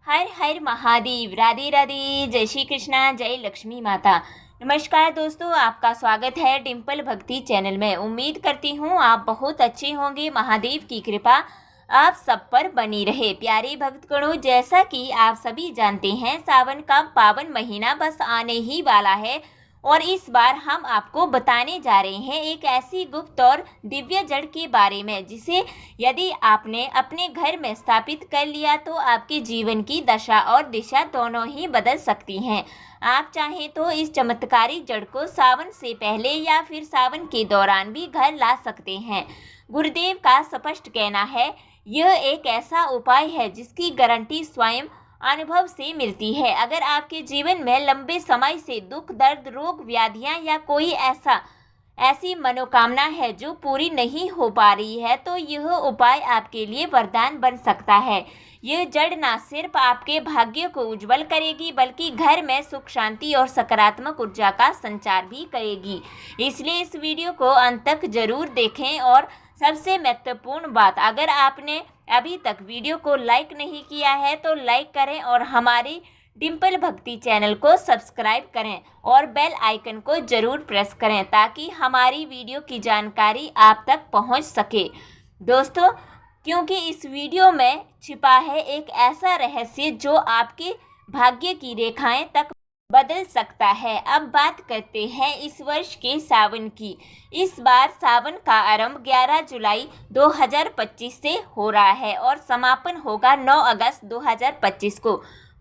हर हर महादेव। राधे राधे। जय श्री कृष्णा। जय लक्ष्मी माता। नमस्कार दोस्तों, आपका स्वागत है डिम्पल भक्ति चैनल में। उम्मीद करती हूँ आप बहुत अच्छे होंगे। महादेव की कृपा आप सब पर बनी रहे। प्यारे भक्तगणों, जैसा कि आप सभी जानते हैं, सावन का पावन महीना बस आने ही वाला है और इस बार हम आपको बताने जा रहे हैं एक ऐसी गुप्त और दिव्य जड़ के बारे में जिसे यदि आपने अपने घर में स्थापित कर लिया तो आपके जीवन की दशा और दिशा दोनों ही बदल सकती हैं। आप चाहें तो इस चमत्कारी जड़ को सावन से पहले या फिर सावन के दौरान भी घर ला सकते हैं। गुरुदेव का स्पष्ट कहना है, यह एक ऐसा उपाय है जिसकी गारंटी स्वयं अनुभव से मिलती है। अगर आपके जीवन में लंबे समय से दुख, दर्द, रोग, व्याधियां या कोई ऐसी मनोकामना है जो पूरी नहीं हो पा रही है, तो यह उपाय आपके लिए वरदान बन सकता है। यह जड़ न सिर्फ आपके भाग्य को उज्जवल करेगी बल्कि घर में सुख, शांति और सकारात्मक ऊर्जा का संचार भी करेगी। इसलिए इस वीडियो को अंत तक जरूर देखें। और सबसे महत्वपूर्ण बात, अगर आपने अभी तक वीडियो को लाइक नहीं किया है तो लाइक करें और हमारी डिम्पल भक्ति चैनल को सब्सक्राइब करें और बेल आइकन को जरूर प्रेस करें ताकि हमारी वीडियो की जानकारी आप तक पहुंच सके। दोस्तों, क्योंकि इस वीडियो में छिपा है एक ऐसा रहस्य जो आपके भाग्य की रेखाएं तक बदल सकता है। अब बात करते हैं इस वर्ष के सावन की। इस बार सावन का आरंभ 11 जुलाई 2025 से हो रहा है और समापन होगा 9 अगस्त 2025 को।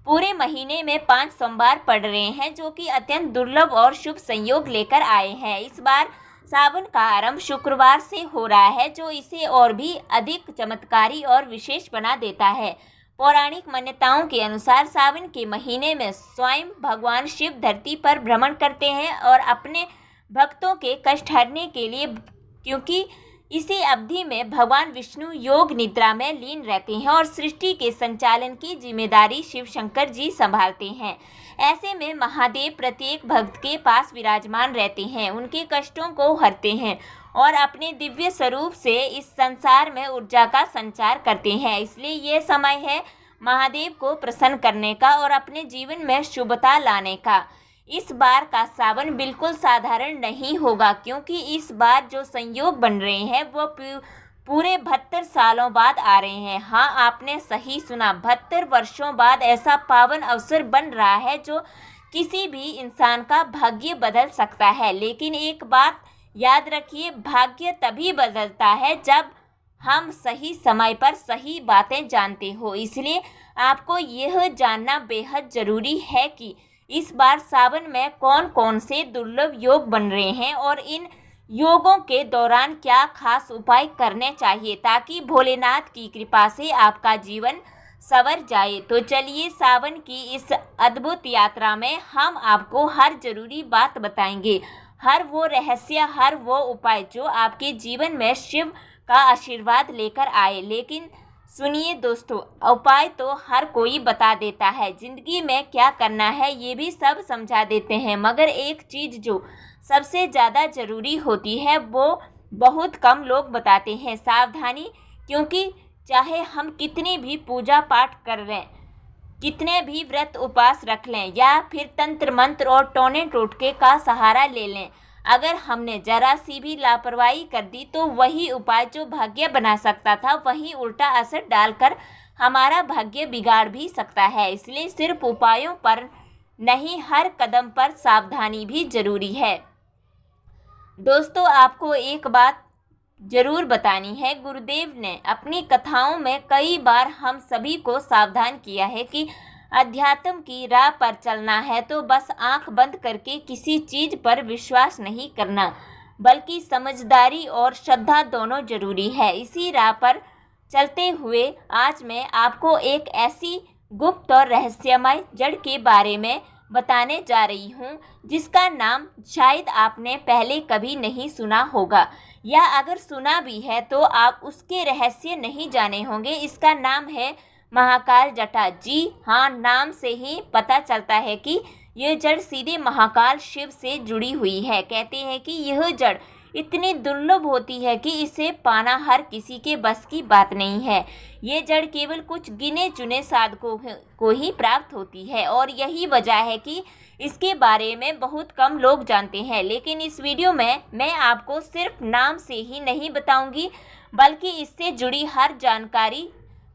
पूरे महीने में 5 सोमवार पड़ रहे हैं जो कि अत्यंत दुर्लभ और शुभ संयोग लेकर आए हैं। इस बार सावन का आरंभ शुक्रवार से हो रहा है जो इसे और भी अधिक चमत्कारी और विशेष बना देता है। पौराणिक मान्यताओं के अनुसार सावन के महीने में स्वयं भगवान शिव धरती पर भ्रमण करते हैं और अपने भक्तों के कष्ट हरने के लिए, क्योंकि इसी अवधि में भगवान विष्णु योग निद्रा में लीन रहते हैं और सृष्टि के संचालन की जिम्मेदारी शिव शंकर जी संभालते हैं। ऐसे में महादेव प्रत्येक भक्त के पास विराजमान रहते हैं, उनके कष्टों को हरते हैं और अपने दिव्य स्वरूप से इस संसार में ऊर्जा का संचार करते हैं। इसलिए ये समय है महादेव को प्रसन्न करने का और अपने जीवन में शुभता लाने का। इस बार का सावन बिल्कुल साधारण नहीं होगा, क्योंकि इस बार जो संयोग बन रहे हैं वो पूरे 72 सालों बाद आ रहे हैं। हाँ, आपने सही सुना, 72 वर्षों बाद ऐसा पावन अवसर बन रहा है जो किसी भी इंसान का भाग्य बदल सकता है। लेकिन एक बात याद रखिए, भाग्य तभी बदलता है जब हम सही समय पर सही बातें जानते हो। इसलिए आपको यह जानना बेहद जरूरी है कि इस बार सावन में कौन कौन से दुर्लभ योग बन रहे हैं और इन योगों के दौरान क्या खास उपाय करने चाहिए ताकि भोलेनाथ की कृपा से आपका जीवन संवर जाए। तो चलिए, सावन की इस अद्भुत यात्रा में हम आपको हर जरूरी बात बताएंगे, हर वो रहस्य, हर वो उपाय जो आपके जीवन में शिव का आशीर्वाद लेकर आए। लेकिन सुनिए दोस्तों, उपाय तो हर कोई बता देता है, जिंदगी में क्या करना है ये भी सब समझा देते हैं, मगर एक चीज़ जो सबसे ज़्यादा ज़रूरी होती है वो बहुत कम लोग बताते हैं, सावधानी। क्योंकि चाहे हम कितनी भी पूजा पाठ कर लें, कितने भी व्रत उपवास रख लें या फिर तंत्र मंत्र और टोने टोटके का सहारा ले लें, अगर हमने जरा सी भी लापरवाही कर दी तो वही उपाय जो भाग्य बना सकता था वही उल्टा असर डालकर हमारा भाग्य बिगाड़ भी सकता है। इसलिए सिर्फ उपायों पर नहीं, हर कदम पर सावधानी भी जरूरी है। दोस्तों, आपको एक बात जरूर बतानी है, गुरुदेव ने अपनी कथाओं में कई बार हम सभी को सावधान किया है कि अध्यात्म की राह पर चलना है तो बस आंख बंद करके किसी चीज पर विश्वास नहीं करना, बल्कि समझदारी और श्रद्धा दोनों जरूरी है। इसी राह पर चलते हुए आज मैं आपको एक ऐसी गुप्त और रहस्यमय जड़ के बारे में बताने जा रही हूँ जिसका नाम शायद आपने पहले कभी नहीं सुना होगा, या अगर सुना भी है तो आप उसके रहस्य नहीं जाने होंगे। इसका नाम है महाकाल जटा। जी हाँ, नाम से ही पता चलता है कि यह जड़ सीधे महाकाल शिव से जुड़ी हुई है। कहते हैं कि यह जड़ इतनी दुर्लभ होती है कि इसे पाना हर किसी के बस की बात नहीं है। ये जड़ केवल कुछ गिने चुने साधकों को ही प्राप्त होती है और यही वजह है कि इसके बारे में बहुत कम लोग जानते हैं। लेकिन इस वीडियो में मैं आपको सिर्फ नाम से ही नहीं बताऊंगी, बल्कि इससे जुड़ी हर जानकारी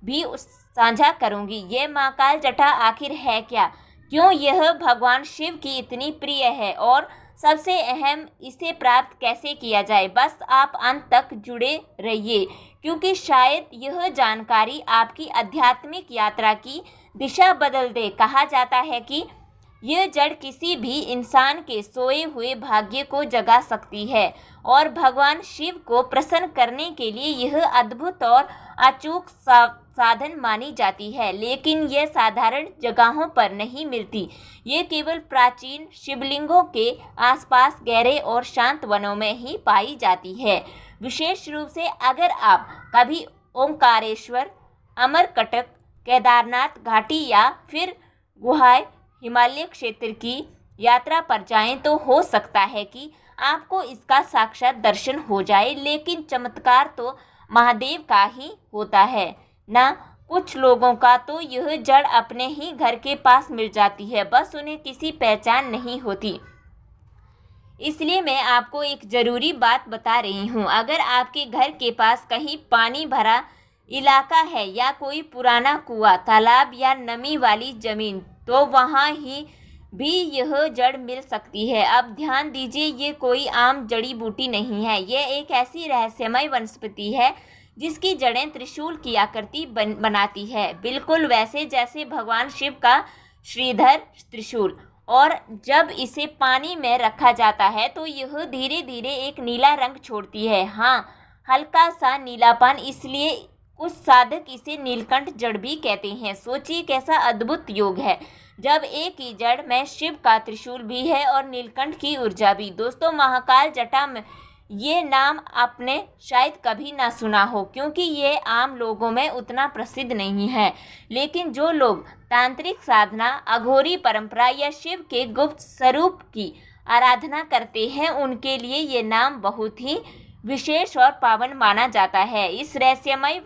भी साझा करूंगी। ये महाकाल जटा आखिर है क्या, क्यों यह भगवान शिव की इतनी प्रिय है और सबसे अहम, इसे प्राप्त कैसे किया जाए। बस आप अंत तक जुड़े रहिए, क्योंकि शायद यह जानकारी आपकी आध्यात्मिक यात्रा की दिशा बदल दे। कहा जाता है कि यह जड़ किसी भी इंसान के सोए हुए भाग्य को जगा सकती है और भगवान शिव को प्रसन्न करने के लिए यह अद्भुत और अचूक साधन मानी जाती है। लेकिन यह साधारण जगहों पर नहीं मिलती, ये केवल प्राचीन शिवलिंगों के आसपास गहरे और शांत वनों में ही पाई जाती है। विशेष रूप से अगर आप कभी ओंकारेश्वर, अमरकटक, केदारनाथ घाटी या फिर गुहाए हिमालय क्षेत्र की यात्रा पर जाएं तो हो सकता है कि आपको इसका साक्षात दर्शन हो जाए। लेकिन चमत्कार तो महादेव का ही होता है ना। कुछ लोगों का तो यह जड़ अपने ही घर के पास मिल जाती है, बस उन्हें किसी पहचान नहीं होती। इसलिए मैं आपको एक ज़रूरी बात बता रही हूँ। अगर आपके घर के पास कहीं पानी भरा इलाका है या कोई पुराना कुआं, तालाब या नमी वाली ज़मीन, तो वहाँ ही भी यह जड़ मिल सकती है। अब ध्यान दीजिए, ये कोई आम जड़ी बूटी नहीं है। ये एक ऐसी रहस्यमय वनस्पति है जिसकी जड़ें त्रिशूल की आकृति बनाती है, बिल्कुल वैसे जैसे भगवान शिव का श्रीधर त्रिशूल। और जब इसे पानी में रखा जाता है तो यह धीरे धीरे एक नीला रंग छोड़ती है। हाँ, हल्का सा नीलापन, इसलिए कुछ साधक इसे नीलकंठ जड़ भी कहते हैं। सोचिए कैसा अद्भुत योग है, जब एक ही जड़ में शिव का त्रिशूल भी है और नीलकंठ की ऊर्जा भी। दोस्तों, महाकाल जटा में ये नाम आपने शायद कभी ना सुना हो, क्योंकि ये आम लोगों में उतना प्रसिद्ध नहीं है। लेकिन जो लोग तांत्रिक साधना, अघोरी परंपरा या शिव के गुप्त स्वरूप की आराधना करते हैं, उनके लिए ये नाम बहुत ही विशेष और पावन माना जाता है। इस रहस्यमय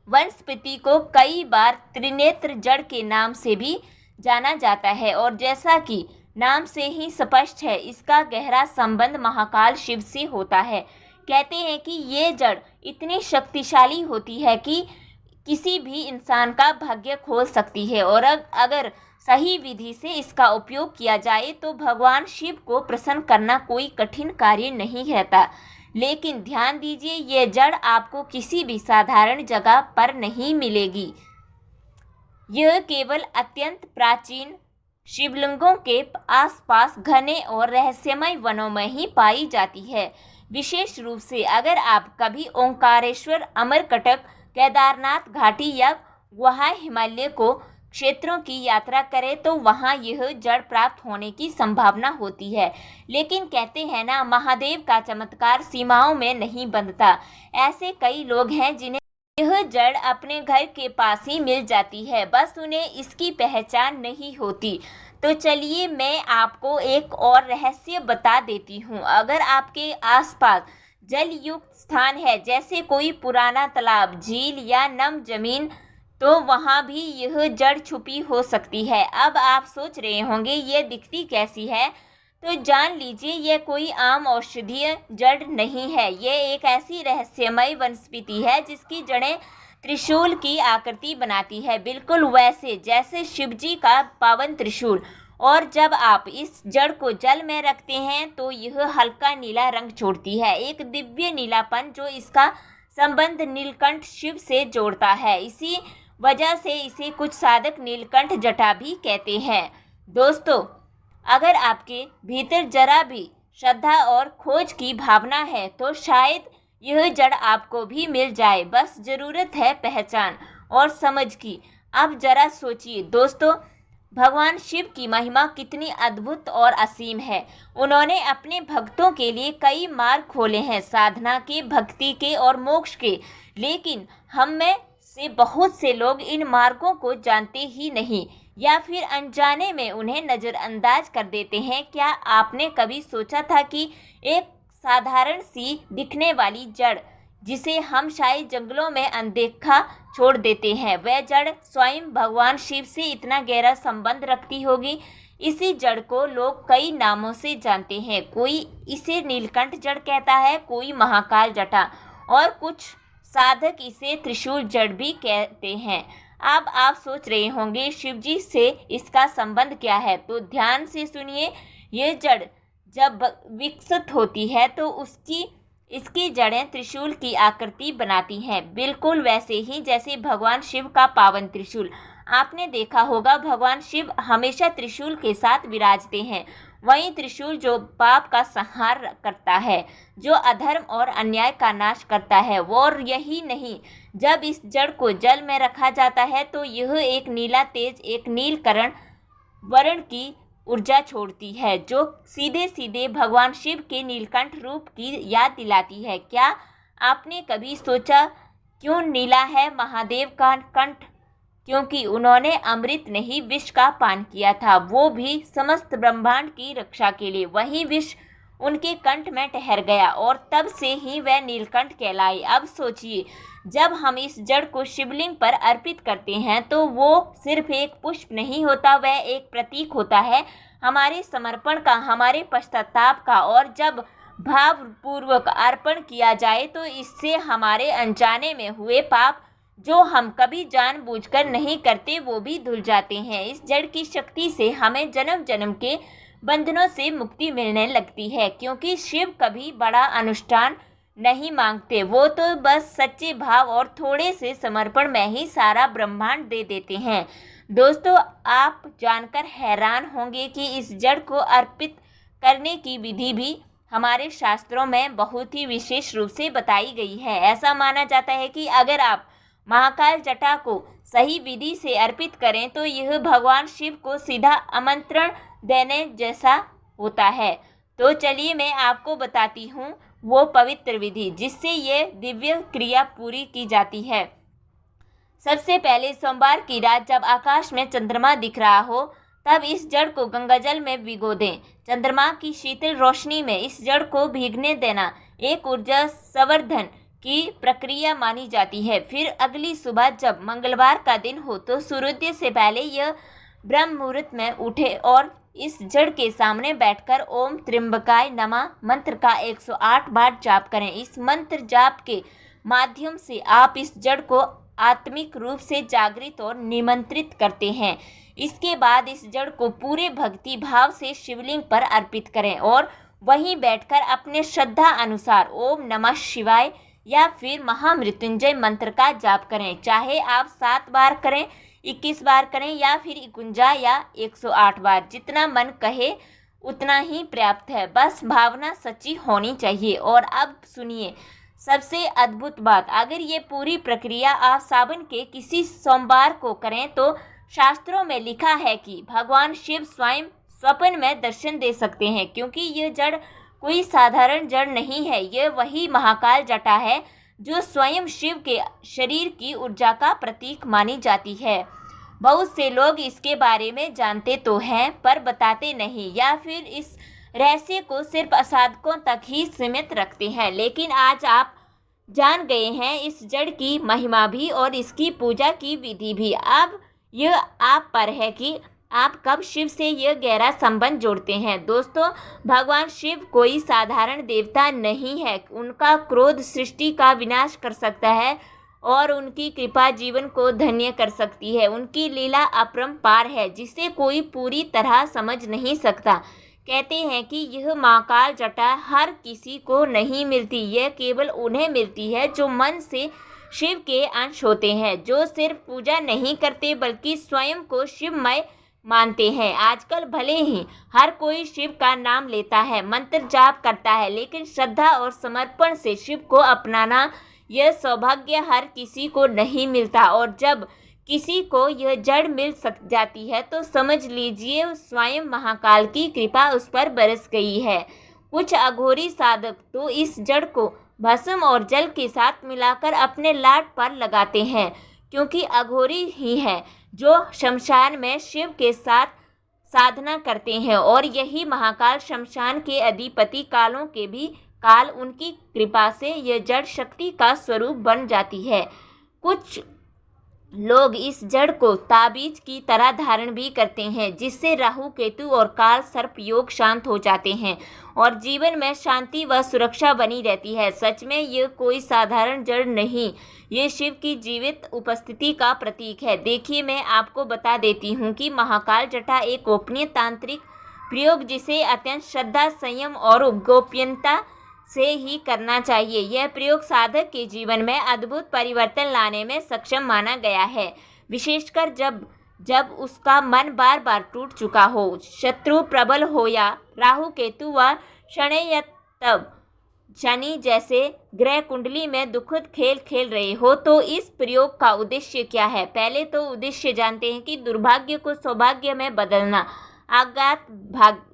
वनस्पति को कई बार त्रिनेत्र जड़ के नाम से भी जाना जाता है और जैसा कि नाम से ही स्पष्ट है, इसका गहरा संबंध महाकाल शिव से होता है। कहते हैं कि ये जड़ इतनी शक्तिशाली होती है कि किसी भी इंसान का भाग्य खोल सकती है और अगर सही विधि से इसका उपयोग किया जाए तो भगवान शिव को प्रसन्न करना कोई कठिन कार्य नहीं रहता। लेकिन ध्यान दीजिए, ये जड़ आपको किसी भी साधारण जगह पर नहीं मिलेगी। यह केवल अत्यंत प्राचीन शिवलिंगों के आसपास घने और रहस्यमय वनों में ही पाई जाती है। विशेष रूप से अगर आप कभी ओंकारेश्वर, अमरकटक, केदारनाथ घाटी या गुहाए हिमालय को क्षेत्रों की यात्रा करें तो वहाँ यह जड़ प्राप्त होने की संभावना होती है। लेकिन कहते हैं ना, महादेव का चमत्कार सीमाओं में नहीं बंधता। ऐसे कई लोग हैं जिन्हें यह जड़ अपने घर के पास ही मिल जाती है, बस उन्हें इसकी पहचान नहीं होती। तो चलिए मैं आपको एक और रहस्य बता देती हूँ। अगर आपके आसपास जल युक्त स्थान है, जैसे कोई पुराना तालाब, झील या नम जमीन, तो वहाँ भी यह जड़ छुपी हो सकती है। अब आप सोच रहे होंगे ये दिखती कैसी है, तो जान लीजिए ये कोई आम औषधीय जड़ नहीं है। ये एक ऐसी रहस्यमय वनस्पति है जिसकी जड़ें त्रिशूल की आकृति बनाती है, बिल्कुल वैसे जैसे शिवजी का पावन त्रिशूल। और जब आप इस जड़ को जल में रखते हैं तो यह हल्का नीला रंग छोड़ती है, एक दिव्य नीलापन जो इसका संबंध नीलकंठ शिव से जोड़ता है। इसी वजह से इसे कुछ साधक नीलकंठ जटा भी कहते हैं। दोस्तों, अगर आपके भीतर जरा भी श्रद्धा और खोज की भावना है तो शायद यह जड़ आपको भी मिल जाए। बस ज़रूरत है पहचान और समझ की। अब जरा सोचिए दोस्तों, भगवान शिव की महिमा कितनी अद्भुत और असीम है। उन्होंने अपने भक्तों के लिए कई मार्ग खोले हैं, साधना के, भक्ति के और मोक्ष के। लेकिन हम में से बहुत से लोग इन मार्गों को जानते ही नहीं या फिर अनजाने में उन्हें नज़रअंदाज कर देते हैं। क्या आपने कभी सोचा था कि एक साधारण सी दिखने वाली जड़, जिसे हम शायद जंगलों में अनदेखा छोड़ देते हैं, वह जड़ स्वयं भगवान शिव से इतना गहरा संबंध रखती होगी। इसी जड़ को लोग कई नामों से जानते हैं। कोई इसे नीलकंठ जड़ कहता है, कोई महाकाल जटा, और कुछ साधक इसे त्रिशूल जड़ भी कहते हैं। अब आप सोच रहे होंगे शिवजी से इसका संबंध क्या है, तो ध्यान से सुनिए। ये जड़ जब विकसित होती है तो इसकी जड़ें त्रिशूल की आकृति बनाती हैं, बिल्कुल वैसे ही जैसे भगवान शिव का पावन त्रिशूल। आपने देखा होगा भगवान शिव हमेशा त्रिशूल के साथ विराजते हैं। वही त्रिशूल जो पाप का संहार करता है, जो अधर्म और अन्याय का नाश करता है। और यही नहीं, जब इस जड़ को जल में रखा जाता है तो यह एक नीला तेज, एक नीलकरण वर्ण की ऊर्जा छोड़ती है, जो सीधे सीधे भगवान शिव के नीलकंठ रूप की याद दिलाती है। क्या आपने कभी सोचा क्यों नीला है महादेव का कंठ? क्योंकि उन्होंने अमृत नहीं विष का पान किया था, वो भी समस्त ब्रह्मांड की रक्षा के लिए। वही विष उनके कंठ में ठहर गया और तब से ही वह नीलकंठ कहलाए। अब सोचिए, जब हम इस जड़ को शिवलिंग पर अर्पित करते हैं तो वो सिर्फ एक पुष्प नहीं होता, वह एक प्रतीक होता है हमारे समर्पण का, हमारे पश्चाताप का। और जब भावपूर्वक अर्पण किया जाए तो इससे हमारे अनजाने में हुए पाप, जो हम कभी जानबूझकर नहीं करते, वो भी धुल जाते हैं। इस जड़ की शक्ति से हमें जन्म जन्म के बंधनों से मुक्ति मिलने लगती है, क्योंकि शिव कभी बड़ा अनुष्ठान नहीं मांगते। वो तो बस सच्चे भाव और थोड़े से समर्पण में ही सारा ब्रह्मांड दे देते हैं। दोस्तों, आप जानकर हैरान होंगे कि इस जड़ को अर्पित करने की विधि भी हमारे शास्त्रों में बहुत ही विशेष रूप से बताई गई है। ऐसा माना जाता है कि अगर आप महाकाल जटा को सही विधि से अर्पित करें तो यह भगवान शिव को सीधा आमंत्रण देने जैसा होता है। तो चलिए मैं आपको बताती हूँ वो पवित्र विधि जिससे ये दिव्य क्रिया पूरी की जाती है। सबसे पहले सोमवार की रात जब आकाश में चंद्रमा दिख रहा हो, तब इस जड़ को गंगाजल में भिगो दें। चंद्रमा की शीतल रोशनी में इस जड़ को भीगने देना एक ऊर्जा संवर्धन की प्रक्रिया मानी जाती है। फिर अगली सुबह जब मंगलवार का दिन हो तो सूर्योदय से पहले यह ब्रह्म मुहूर्त में उठे और इस जड़ के सामने बैठकर ओम त्र्यंबकाय नमः मंत्र का 108 बार जाप करें। इस मंत्र जाप के माध्यम से आप इस जड़ को आत्मिक रूप से जागृत और निमंत्रित करते हैं। इसके बाद इस जड़ को पूरे भक्ति भाव से शिवलिंग पर अर्पित करें और वहीं बैठकर अपने श्रद्धा अनुसार ओम नमः शिवाय या फिर महामृत्युंजय मंत्र का जाप करें। चाहे आप 7 बार करें, 21 बार करें या फिर 51 या 108 बार, जितना मन कहे उतना ही पर्याप्त है। बस भावना सच्ची होनी चाहिए। और अब सुनिए सबसे अद्भुत बात, अगर ये पूरी प्रक्रिया आप सावन के किसी सोमवार को करें तो शास्त्रों में लिखा है कि भगवान शिव स्वयं स्वप्न में दर्शन दे सकते हैं, क्योंकि यह जड़ कोई साधारण जड़ नहीं है। यह वही महाकाल जटा है जो स्वयं शिव के शरीर की ऊर्जा का प्रतीक मानी जाती है। बहुत से लोग इसके बारे में जानते तो हैं पर बताते नहीं, या फिर इस रहस्य को सिर्फ साधकों तक ही सीमित रखते हैं। लेकिन आज आप जान गए हैं इस जड़ की महिमा भी और इसकी पूजा की विधि भी। अब यह आप पर है कि आप कब शिव से यह गहरा संबंध जोड़ते हैं। दोस्तों, भगवान शिव कोई साधारण देवता नहीं है। उनका क्रोध सृष्टि का विनाश कर सकता है और उनकी कृपा जीवन को धन्य कर सकती है। उनकी लीला अपरंपार है जिसे कोई पूरी तरह समझ नहीं सकता। कहते हैं कि यह महाकाल जटा हर किसी को नहीं मिलती, यह केवल उन्हें मिलती है जो मन से शिव के अंश होते हैं, जो सिर्फ पूजा नहीं करते बल्कि स्वयं को शिवमय मानते हैं। आजकल भले ही हर कोई शिव का नाम लेता है, मंत्र जाप करता है, लेकिन श्रद्धा और समर्पण से शिव को अपनाना यह सौभाग्य हर किसी को नहीं मिलता। और जब किसी को यह जड़ मिल जाती है तो समझ लीजिए स्वयं महाकाल की कृपा उस पर बरस गई है। कुछ अघोरी साधक तो इस जड़ को भस्म और जल के साथ मिलाकर अपने लाट पर लगाते हैं, क्योंकि अघोरी ही है जो शमशान में शिव के साथ साधना करते हैं और यही महाकाल शमशान के अधिपति कालों के भी काल उनकी कृपा से यह जड़ शक्ति का स्वरूप बन जाती है। कुछ लोग इस जड़ को ताबीज की तरह धारण भी करते हैं, जिससे राहु केतु और काल सर्प योग शांत हो जाते हैं और जीवन में शांति व सुरक्षा बनी रहती है। सच में यह कोई साधारण जड़ नहीं, ये शिव की जीवित उपस्थिति का प्रतीक है। देखिए, मैं आपको बता देती हूँ कि महाकाल जटा एक गोपनीय तांत्रिक प्रयोग, जिसे अत्यंत श्रद्धा, संयम और गोपनीयता से ही करना चाहिए। यह प्रयोग साधक के जीवन में अद्भुत परिवर्तन लाने में सक्षम माना गया है, विशेषकर जब उसका मन बार बार टूट चुका हो, शत्रु प्रबल हो या राहु केतु व शनि जैसे ग्रह कुंडली में दुखद खेल खेल रहे हो। तो इस प्रयोग का उद्देश्य क्या है? पहले तो उद्देश्य जानते हैं कि दुर्भाग्य को सौभाग्य में बदलना, आघात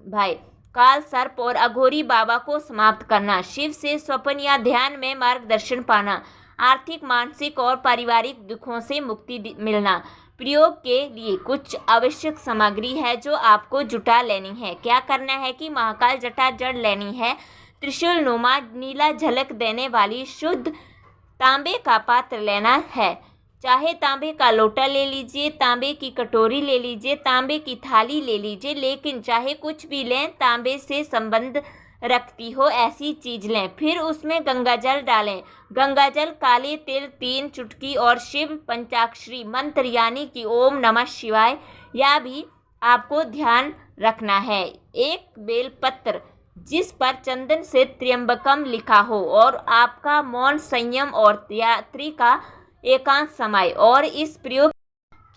भाई, काल सर्प और अघोरी बाबा को समाप्त करना, शिव से स्वप्न या ध्यान में मार्गदर्शन पाना, आर्थिक, मानसिक और पारिवारिक दुखों से मुक्ति मिलना। प्रयोग के लिए कुछ आवश्यक सामग्री है जो आपको जुटा लेनी है। क्या करना है कि महाकाल जटा जड़ लेनी है, त्रिशूल नुमा नीला झलक देने वाली शुद्ध तांबे का पात्र लेना है। चाहे तांबे का लोटा ले लीजिए, तांबे की कटोरी ले लीजिए, तांबे की थाली ले लीजिए, लेकिन चाहे कुछ भी लें, तांबे से संबंध रखती हो ऐसी चीज लें। फिर उसमें गंगाजल डालें। गंगाजल, काले तिल 3 चुटकी और शिव पंचाक्षरी मंत्र यानी कि ओम नमः शिवाय, या भी आपको ध्यान रखना है। एक बेलपत्र जिस पर चंदन से त्र्यंबकम लिखा हो और आपका मौन, संयम और यात्री का एकांत समय। और इस प्रयोग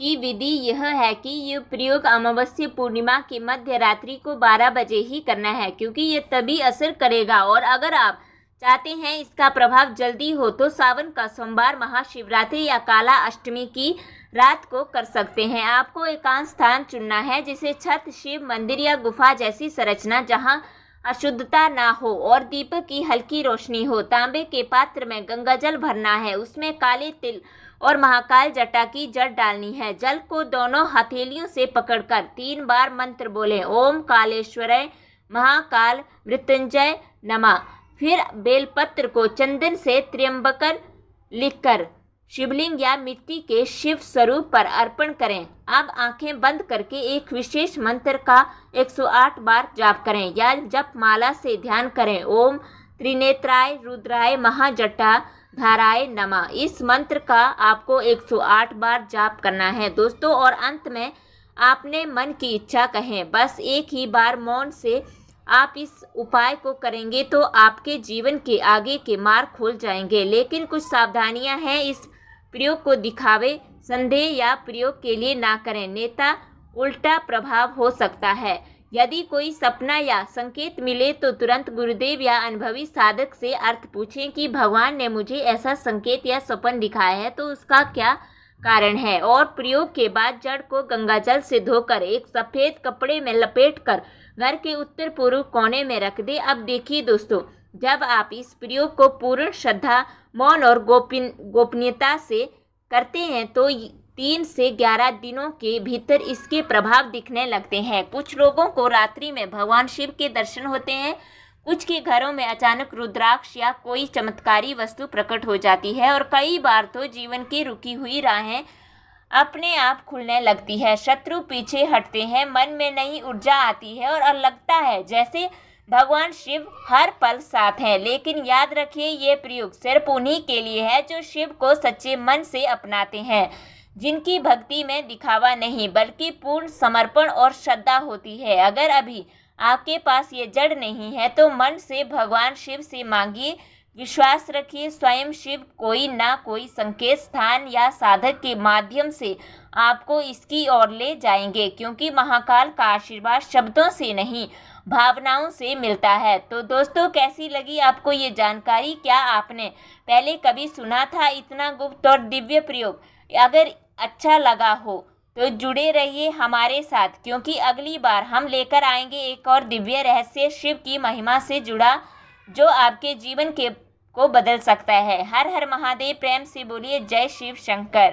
की विधि यह है कि यह प्रयोग अमावस्या पूर्णिमा की मध्य रात्रि को 12 बजे ही करना है, क्योंकि ये तभी असर करेगा। और अगर आप चाहते हैं इसका प्रभाव जल्दी हो तो सावन का सोमवार, महाशिवरात्रि या काला अष्टमी की रात को कर सकते हैं। आपको एकांत स्थान चुनना है, जिसे छत, शिव मंदिर या गुफा जैसी संरचना जहां अशुद्धता ना हो और दीपक की हल्की रोशनी हो। तांबे के पात्र में गंगाजल भरना है, उसमें काले तिल और महाकाल जटा की जड़ डालनी है। जल को दोनों हथेलियों से पकड़कर 3 बार मंत्र बोलें, ओम कालेश्वराय महाकाल मृत्युंजय नमः। फिर बेलपत्र को चंदन से त्र्यंबकर लिखकर शिवलिंग या मिट्टी के शिव स्वरूप पर अर्पण करें। अब आंखें बंद करके एक विशेष मंत्र का 108 बार जाप करें या जप माला से ध्यान करें। ओम त्रिनेत्राय रुद्राय महाजटा धाराय नमः। इस मंत्र का आपको 108 बार जाप करना है दोस्तों। और अंत में आपने मन की इच्छा कहें। बस एक ही बार मौन से आप इस उपाय को करेंगे तो आपके जीवन के आगे के मार्ग खुल जाएंगे। लेकिन कुछ सावधानियां हैं, इस प्रयोग को दिखावे, संदेह या प्रयोग के लिए ना करें, नेता उल्टा प्रभाव हो सकता है। यदि कोई सपना या संकेत मिले तो तुरंत गुरुदेव या अनुभवी साधक से अर्थ पूछें कि भगवान ने मुझे ऐसा संकेत या स्वप्न दिखाया है तो उसका क्या कारण है। और प्रयोग के बाद जड़ को गंगाजल से धोकर एक सफ़ेद कपड़े में लपेटकर घर के उत्तर पूर्व कोने में रख दे। अब देखिए दोस्तों, जब आप इस प्रयोग को पूर्ण श्रद्धा, मौन और गोपनीयता से करते हैं तो 3 से 11 दिनों के भीतर इसके प्रभाव दिखने लगते हैं। कुछ लोगों को रात्रि में भगवान शिव के दर्शन होते हैं, कुछ के घरों में अचानक रुद्राक्ष या कोई चमत्कारी वस्तु प्रकट हो जाती है और कई बार तो जीवन की रुकी हुई राहें अपने आप खुलने लगती है। शत्रु पीछे हटते हैं, मन में नई ऊर्जा आती है और लगता है जैसे भगवान शिव हर पल साथ हैं। लेकिन याद रखिए, ये प्रयोग सिर्फ उन्हीं के लिए है जो शिव को सच्चे मन से अपनाते हैं, जिनकी भक्ति में दिखावा नहीं बल्कि पूर्ण समर्पण और श्रद्धा होती है। अगर अभी आपके पास ये जड़ नहीं है तो मन से भगवान शिव से मांगिए, विश्वास रखिए, स्वयं शिव कोई ना कोई संकेत, स्थान या साधक के माध्यम से आपको इसकी ओर ले जाएंगे, क्योंकि महाकाल का आशीर्वाद शब्दों से नहीं भावनाओं से मिलता है। तो दोस्तों, कैसी लगी आपको ये जानकारी? क्या आपने पहले कभी सुना था इतना गुप्त और दिव्य प्रयोग? अगर अच्छा लगा हो तो जुड़े रहिए हमारे साथ, क्योंकि अगली बार हम लेकर आएंगे एक और दिव्य रहस्य शिव की महिमा से जुड़ा, जो आपके जीवन को बदल सकता है। हर हर महादेव। प्रेम से बोलिए जय शिव शंकर।